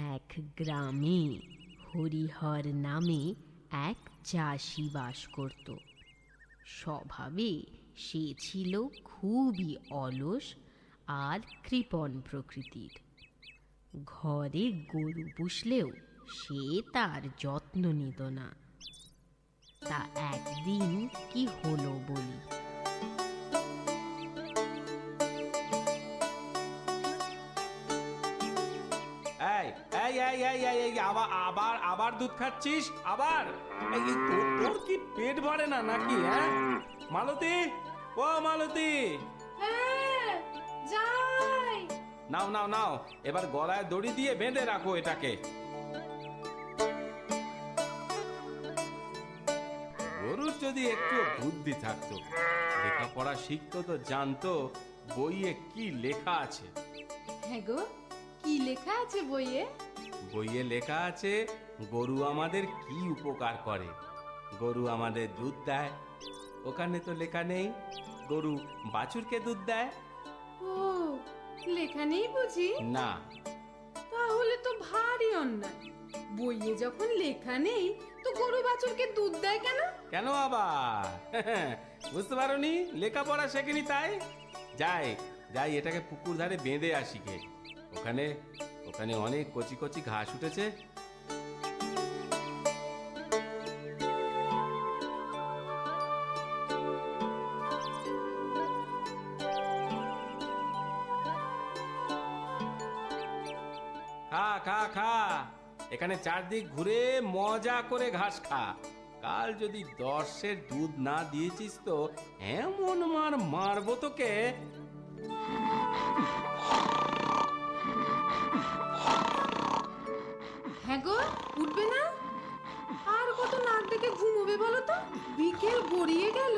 এক গ্রামে হরিহর নামে এক চাষি বাস করত। স্বভাবে সে ছিল খুবই অলস আর কৃপণ প্রকৃতির। ঘরে গরু পুষলেও সে তার যত্ন নিত না। তা একদিন কি হলো বলি। আবার আবার দুধ খাচ্ছিস? আবার তোর কি পেট ভরে না নাকি? হ্যাঁ মালতী, ও মালতী, নাও নাও নাও, এবার গলায় দড়ি দিয়ে বেঁধে রাখো এটাকে। গরুর যদি একটু বুদ্ধি থাকতো, লেখাপড়া শিখতো তো জানতো বইয়ে কি লেখা আছে। হ্যাঁ গো, কি লেখা আছে বইয়ে? বইয়ে লেখা আছে গরু আমাদের কি উপকার করে। গরু আমাদের দুধ দেয়। ওখানে তো লেখা নেই গরু বাছুরকে দুধ দেয়। ও, লেখা নেই বুঝি? না। তাহলে তো ভারী অন্যায়। বইয়ে যখন লেখা নেই তো গরু বাছুরকে দুধ দেয় কেন? কেন আবার? বুঝতে পারোনি? লেখাপড়া শেখেনি তাই। যাই যাই, এটাকে পুকুর ধারে বেঁধে আসি গে। ওখানে ওখানে অনেক কচি কচি ঘাস উঠেছে। খা খা খা, এখানে চারদিক ঘুরে মজা করে ঘাস খা। কাল যদি 10-এর দুধ না দিয়েছিস তো এমন মারবো তোকে। হ্যাঁ গো, উঠবে না? আর কত নাক ডেকে ঘুমোবে বলো তো? বিকেল গড়িয়ে গেল,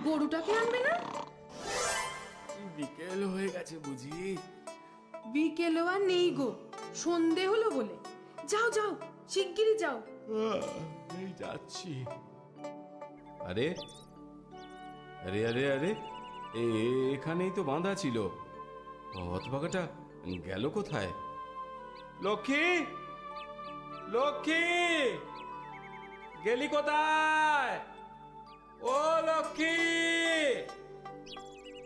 গরুটাকে আনবে না? বিকেল হয়ে গেছে বুঝি? বিকেলও আর নেই গো, সন্ধে হলো বলে। যাও যাও, শিগগিরই যাও। এই যাচ্ছি। আরে আরে আরে আরে, এখানেই তো বাঁধা ছিল। হতভাগাটা গেল কোথায়? লক্ষ্মী, লক্ষ্মী, গেলি কোথায়? ও লক্ষ্মী,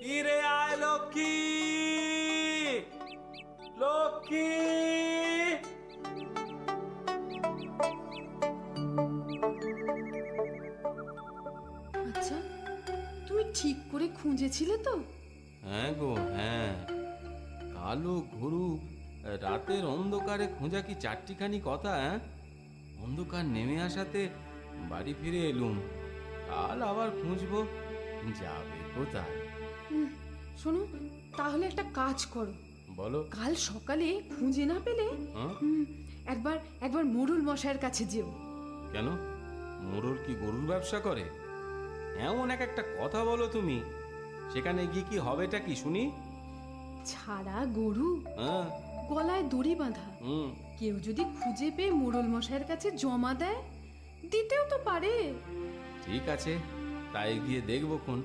কি রে, আয় লক্ষ্মী, লক্ষ্মী। আচ্ছা, তুমি ঠিক করে খুঁজেছিলে তো? হ্যাঁ গো, হ্যাঁ। কালো গরু রাতের অন্ধকারে খোঁজা কি চারটিখানি কথা? অন্ধকার নেমে আসাতে বাড়ি ফিরে এলুম। কাল আবার খুঁজবো। যাবে কোথায়? শোনো, তাহলে একটা কাজ করো। বলো। কাল সকালে খুঁজে না পেলে একবার একবার মোড়ল মশাইয়ের কাছে যেও। কেন? মোড়ল কি গরুর ব্যবসা করে? এমন একটা কথা বলো তুমি। সেখানে গিয়ে কি হবেটা কি শুনি? ছাড়া গরু, হ্যাঁ, গলায় দড়ি বাঁধা। কেউ যদি খুঁজে পেয়ে মোড়ল মশাইয়ের কাছে জমা দেয়, দিতেও তো পারে। ঠিক আছে, তাই গিয়ে দেখবো কোন।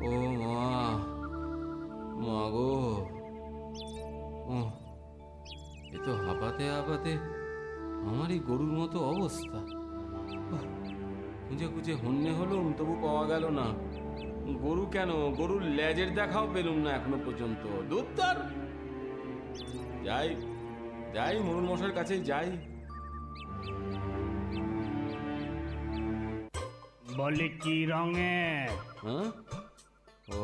ও মা গো, এ তো হাঁপাতে হাঁপাতে আমারই গরুর মতো অবস্থা। খুঁজে খুঁজে হন্যে হলুম, তবু পাওয়া গেল না। গরু কেন, গরুর লেজের দেখাও পেলুম না এখনো পর্যন্ত। দুধ তার। যাই যাই, মোড়ল মশাইয়ের কাছে যাই। বলে কি রঙের? হ্যাঁ, ও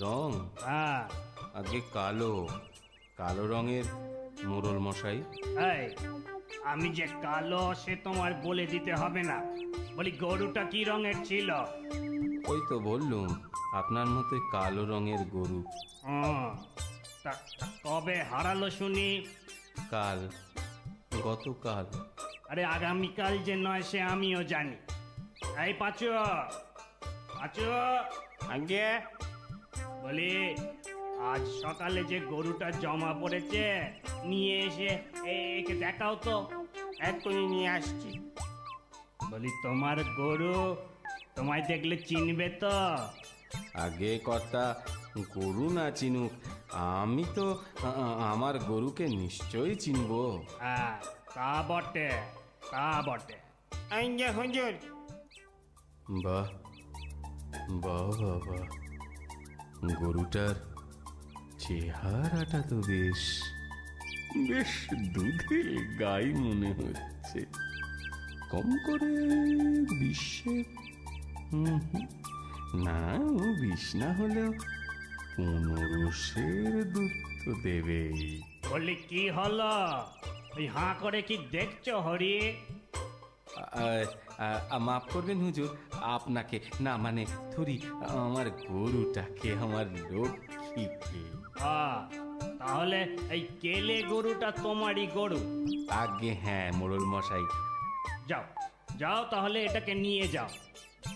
রং? হ্যাঁ, আগে কালো। কালো রঙের মোড়ল মশাই। এই, আমি যে কালো সে তোমার বলে দিতে হবে না। বলি গরুটা কি রঙের ছিল? ওই তো বললুম, আপনার মতো কালো রঙের গরু। তা কবে হারালো শুনি? কাল, গতকাল। আরে আগামীকাল যে নয় সে আমিও জানি। এই পাঁচু, পাঁচু, আগে বলি আজ সকালে যে গরুটা জমা পড়েছে নিয়ে এসে একে দেখাও তো। এক্ষুনি নিয়ে আসছি। বলি তোমার গরু তোমায় দেখলে চিনবে তো? আগে কর্তা, গরু না চিনুক, আমি তো আমার গরুকে নিশ্চয়ই চিনবো। হ্যাঁ, তা বটে, তা বটে। এই যে হুজুর। বাহ বাহ বাহ বাহ, গরুটার চেহারাটা তো বেশ বেশ দুধের গাই মনে হচ্ছে। কম করে 20 না, 20 না হলেও 15 দুধ তো দেবেই। বলি কি হলো? ওই হাঁ করে কি দেখছো হরি? মাফ করবেন হুজুর, আপনাকে না, মানে থুরি আমার গরুটাকে, আমার লক্ষ্মীকে। তাহলে এই কেলে গরুটা তোমারই গরু? আগে হ্যাঁ মোড়ল মশাই। যাও যাও, তাহলে এটাকে নিয়ে যাও,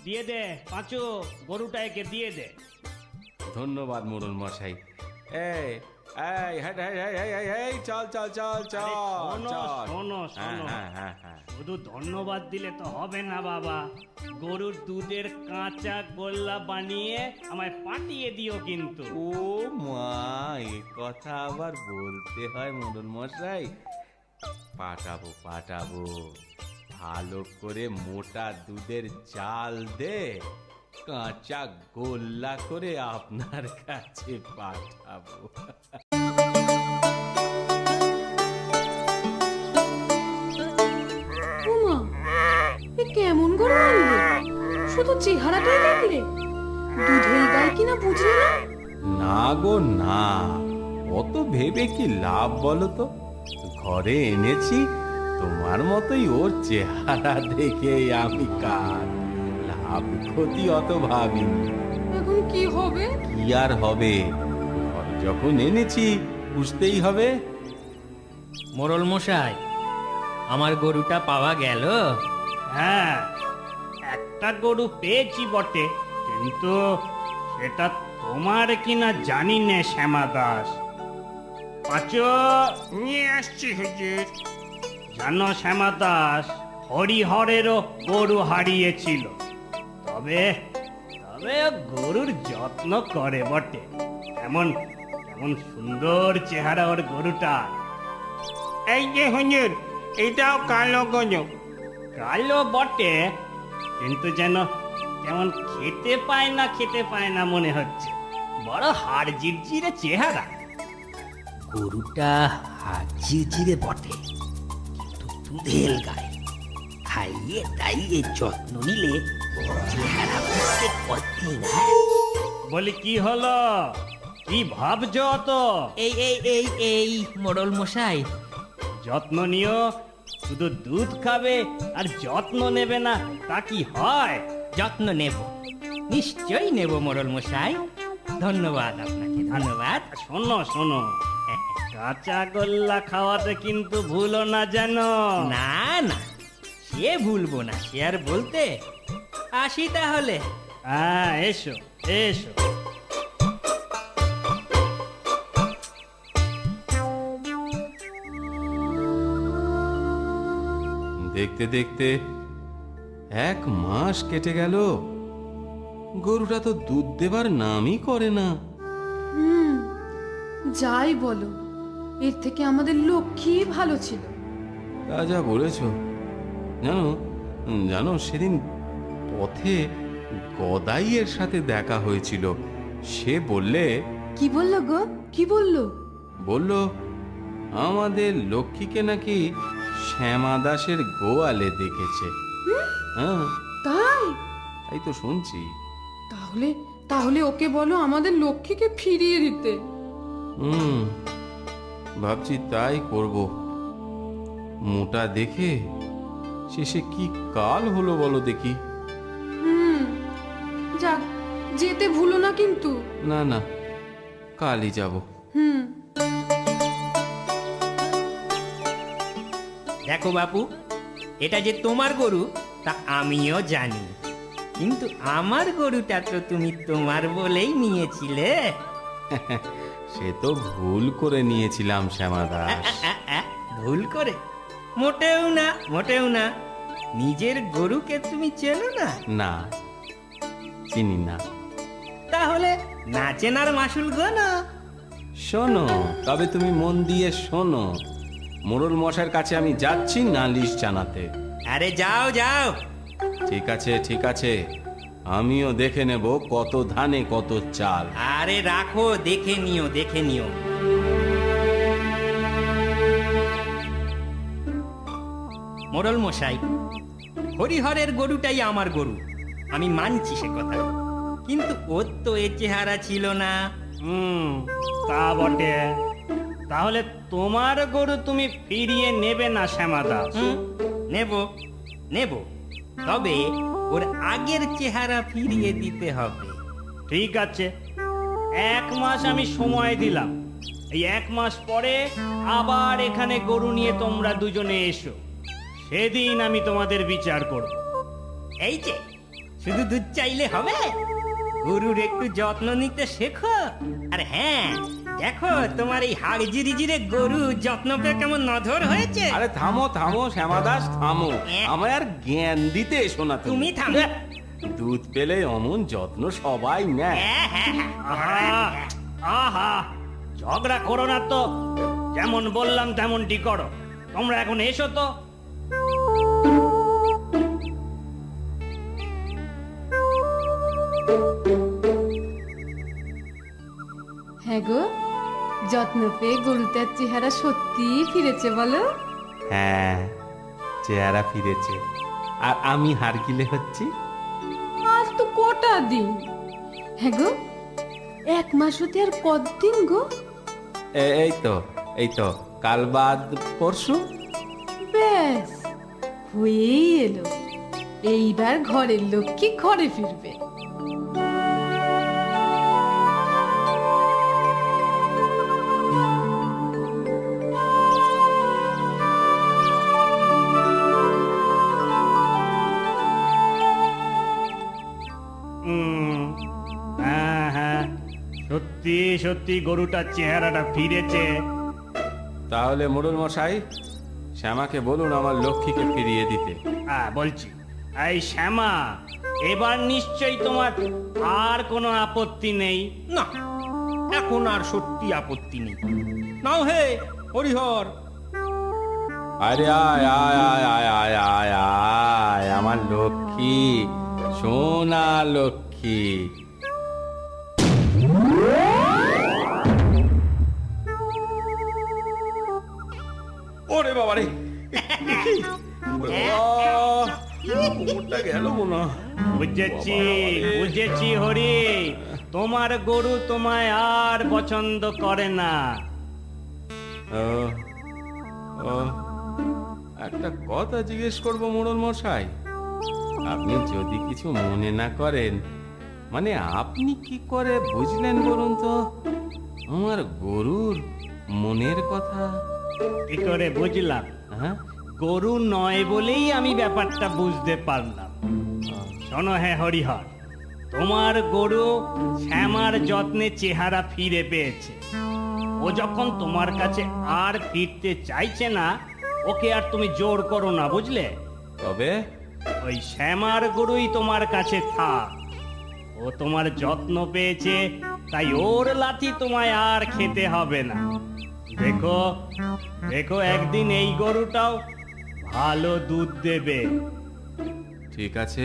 দিয়ে দে পাঁচু, গরুটা একে দিয়ে দে। ধন্যবাদ মোড়ল মশাই। এই এই হ্যাঁ হ্যাঁ হ্যাঁ হ্যাঁ হ্যাঁ, চল চল চল চল শোনো চল। শোনো শোনো, হ্যাঁ হ্যাঁ হ্যাঁ, শুধু ধন্যবাদ দিলে তো হবে না বাবা, গরুর দুধের কাঁচা গোল্লা বানিয়ে আমায় পাঠিয়ে দিও কিন্তু। ও মা, এ কথা আবার বলতে হয় মোড়ল মশাই? পাঠাবো পাঠাবো, ভালো করে মোটা দুধের চাল দে, কাঁচা গোল্লা করে আপনার কাছে পাঠাবো। উমা, এ কেমন গরু আনলে? শুধু চেহারাটাই দেখলে, দুধের গায়ে কিনা বুঝলে না? না গো না, অত ভেবে কি লাভ বলো তো? ঘরে এনেছি, তোমার মতোই ওর চেহারা দেখে আমি কার, লাভ ক্ষতি অত ভাবিনি। এখন কি হবে? কি আর হবে, ঘরে যখন এনেছি বুঝতেই হবে। মোড়ল মশাই, আমার গরুটা পাওয়া গেল? হ্যাঁ, একটা গরু পেয়েছি বটে, কিন্তু সেটা তোমার কিনা জানি নে শ্যামা দাস। পাঁচু, নিয়ে আসছি হুজুর। জানো শ্যামা দাস, হরিহরেরও গরু হারিয়েছিল, তবে তবে ও গরুর যত্ন করে বটে। এমন এমন সুন্দর চেহারা ওর গরুটা। এই যে হুজুর, এটাও কালো গরু। কালো বটে, কিন্তু যেন কেমন খেতে পায় না মনে হচ্ছে, বড় হাড় জিরজিরে চেহারা। গরুটা ঝিরঝিরে বটে, কিন্তু দুধের গায়ে, খাইয়ে দাইয়ে যত্ন নিলে চেহারা বুঝতে পারতি না। বলি কি হলো, কি ভাবছো তো? এই এই এই এই মোড়ল মশাই, যত্ন নিও, শুধু দুধ খাবে আর যত্ন নেবে না, তা কি হয়? যত্ন নেব, নিশ্চয়ই নেব মোড়ল মশাই। ধন্যবাদ আপনাকে, ধন্যবাদ। শোনো শোনো, কাঁচা গোল্লা খাওয়াতে কিন্তু ভুলো না যেন। না না, সে ভুলবো না, সে আর বলতে। আসি তাহলে। হ্যাঁ, এসো এসো। দেখতে দেখতে 1 মাস কেটে গেল, গরুটা তো দুধ দেবার নামই করে না। যাই বলো, এর থেকে আমাদের লক্ষ্মী ভালো ছিল। তা যা বলেছ। জানো জানো, সেদিন পথে গদাইয়ের সাথে দেখা হয়েছিল। সে বললে, কি বললো গো? কি বললো? বলল আমাদের লক্ষ্মীকে নাকি শ্যামা দাসের গোয়ালে দেখেছে। হ্যাঁ, তাই? তাই তো শুনছি। তাহলে তাহলে ওকে বলো আমাদের লক্ষ্মীকে ফিরিয়ে দিতে। ভাবছি তাই করব। মোটা দেখে শেষে কি কাল হলো বলো দেখি। যাক, যেতে ভুলো না কিন্তু। না না, কালই যাব। দেখো বাপু, এটা যে তোমার গরু তা আমিও জানি, কিন্তু আমার গরুটা তো তুমি তোমার বলেই নিয়েছিলে। সে তো ভুল করে নিয়েছিলাম শ্যামা দাস। ভুল করে? মোটেও না, মোটেও না। নিজের গরুকে তুমি চেনো না? না, চিনি না। তাহলে না চেনার মাসুল গোনা। শোনো, তবে তুমি মন দিয়ে শোনো, মোড়ল মশাইয়ের কাছে আমি যাচ্ছি নালিশ জানাতে। আরে যাও যাও। ঠিক আছে, ঠিক আছে, আমিও দেখে নেব কত ধানে কত চাল। আরে রাখো, দেখে নিও, দেখে নিও। মোড়ল মশাই, হরিহরের গরুটাই আমার গরু, আমি মানছি সে কথা, কিন্তু ওর তো এ চেহারা ছিল না। তা বটে। তাহলে তোমার গরু তুমি ফিরিয়ে নেবে না শ্যামাদাস? নেব নেব, তবে ওর আগের চেহারা ফিরিয়ে দিতে হবে। ঠিক আছে, 1 মাস আমি সময় দিলাম। এই 1 মাস পরে আবার এখানে গরু নিয়ে তোমরা দুজনে এসো, সেদিন আমি তোমাদের বিচার করব। এই যে শুধু দুধ চাইলে হবে? গরুর একটু যত্ন নিতে শেখো। আর হ্যাঁ, দেখো তোমার এই হাড় জিরিজিরে গরু যত্ন পেয়ে কেমন নধর হয়েছে। আরে থামো থামো শ্যামাদাস, থামো, আমায় আর জ্ঞান দিতে এসো না তুমি থামো। দুধ পেলে অমন যত্ন সবাই নেয়। আহা আহা, ঝগড়া করো না তো, যেমন বললাম তেমনটি করো। তোমরা এখন এসো তো। হ্যাঁ গো, যত্ন পেয়ে গরুটার চেহারা সত্যিই ফিরেছে বলো? হ্যাঁ, চেহারা ফিরেছে, আর আমি হারকিলে হচ্ছি। আর তো কটা দিন। হ্যাঁ গো, 1 মাস হতে আর কতদিন গো? এই তো কাল বাদ পরশু। ব্যাস হয়েই এলো, এইবার ঘরের লক্ষ্মী ঘরে ফিরবে। হ্যাঁ হ্যাঁ, সত্যি সত্যি গরুটার চেহারাটা ফিরেছে। তাহলে মোড়ল মশাই, শ্যামাকে বলুন আমার লক্ষ্মীকে ফিরিয়ে দিতে। হ্যাঁ বলছি। এই শ্যামা, এবার নিশ্চয়ই তোমার আর কোনো আপত্তি নেই? না, এখন আর সত্যি আপত্তি নেই। নাও হে হরিহর। আরে আয় আয় আয় আয় আয় আয় আয়, আমার লক্ষ্মী, সোনা লক্ষ্মী। ওরে বাবা রে, ওটা গেল মনে হয়। বুঝেছি বুঝেছি হরি, তোমার গরু তোমায় আর পছন্দ করে না। ও, ও, একটা কথা জিজ্ঞেস করবো মোড়ল মশাই, আপনি যদি কিছু মনে না করেন, মানে আপনি কি করে বুঝলেন বলুন তো আমার গরুর মনের কথা? কি করে বুঝলাম? হ্যাঁ, গরু নয় বলেই আমি ব্যাপারটা বুঝতে পারলাম। শোনো হে হরিহর, তোমার গরু শ্যামার যত্নে চেহারা ফিরে পেয়েছে। ও যখন তোমার কাছে আর ফিরতে চাইছে না, ওকে আর তুমি জোর করো না, বুঝলে? তবে ওই শ্যামার গরুই তোমার কাছে থাক। ও তোমার যত্ন পেয়েছে, তাই ওর লাথি তোমায় আর খেতে হবে না। দেখো দেখো, একদিন এই গরুটাও ভালো দুধ দেবে। ঠিক আছে,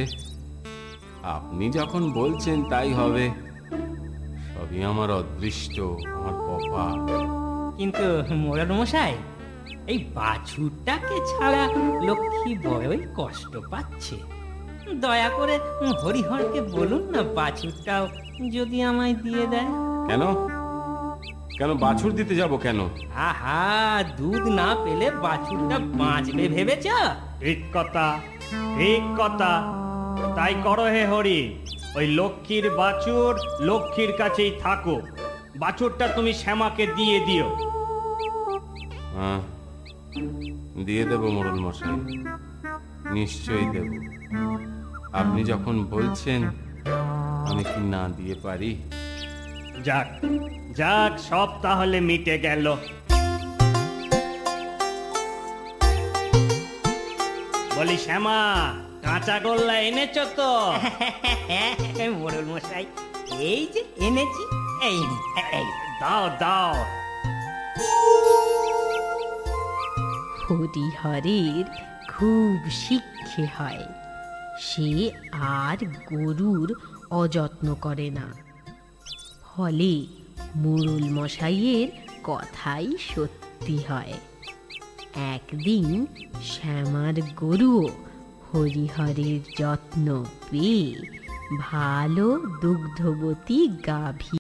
আপনি যখন বলছেন তাই হবে। সবই আমার অদৃষ্ট, আমার কপাল। কিন্তু মোড়ল মশাই, এই বাছুরটাকে ছাড়া লক্ষ্মী বড়ই কষ্ট পাচ্ছে। দয়া করে হরিহরকে বলুন না, বাছুরটাও যদি আমায় দিয়ে দেয়। কেন কেন বাছুর দিতে যাব কেন? আহা, দুধ না পেলে বাছুরটা বাঁচবে ভেবেছ? ঠিক কথা, ঠিক কথা। তাই করো হে হরি, ওই লক্ষ্মীর বাছুর লক্ষ্মীর কাছেই থাকো। বাছুরটা তুমি শ্যামাকে দিয়ে দিও। হ্যাঁ, দিয়ে দেব মোড়ল মশাই, নিশ্চয়ই দেব। আপনি যখন বলছেন, আমি কি না দিয়ে পারি? যাক যাক, সব তাহলে মিটে গেল। বলি শ্যামা, কাঁচা গোল্লা এনেছো তো? মোড়ল মশাই, এই যে এনেছি, এই নিন, এই। দাও দাও। হরিহরের খুব শিক্ষে হয়, সে আর গরুর অযত্ন করে না। ফলে মোড়ল মশাইয়ের কথাই সত্যি হয়। একদিন শ্যামার গরুও হরিহরের যত্ন পেয়ে ভালো দুগ্ধবতী গাভী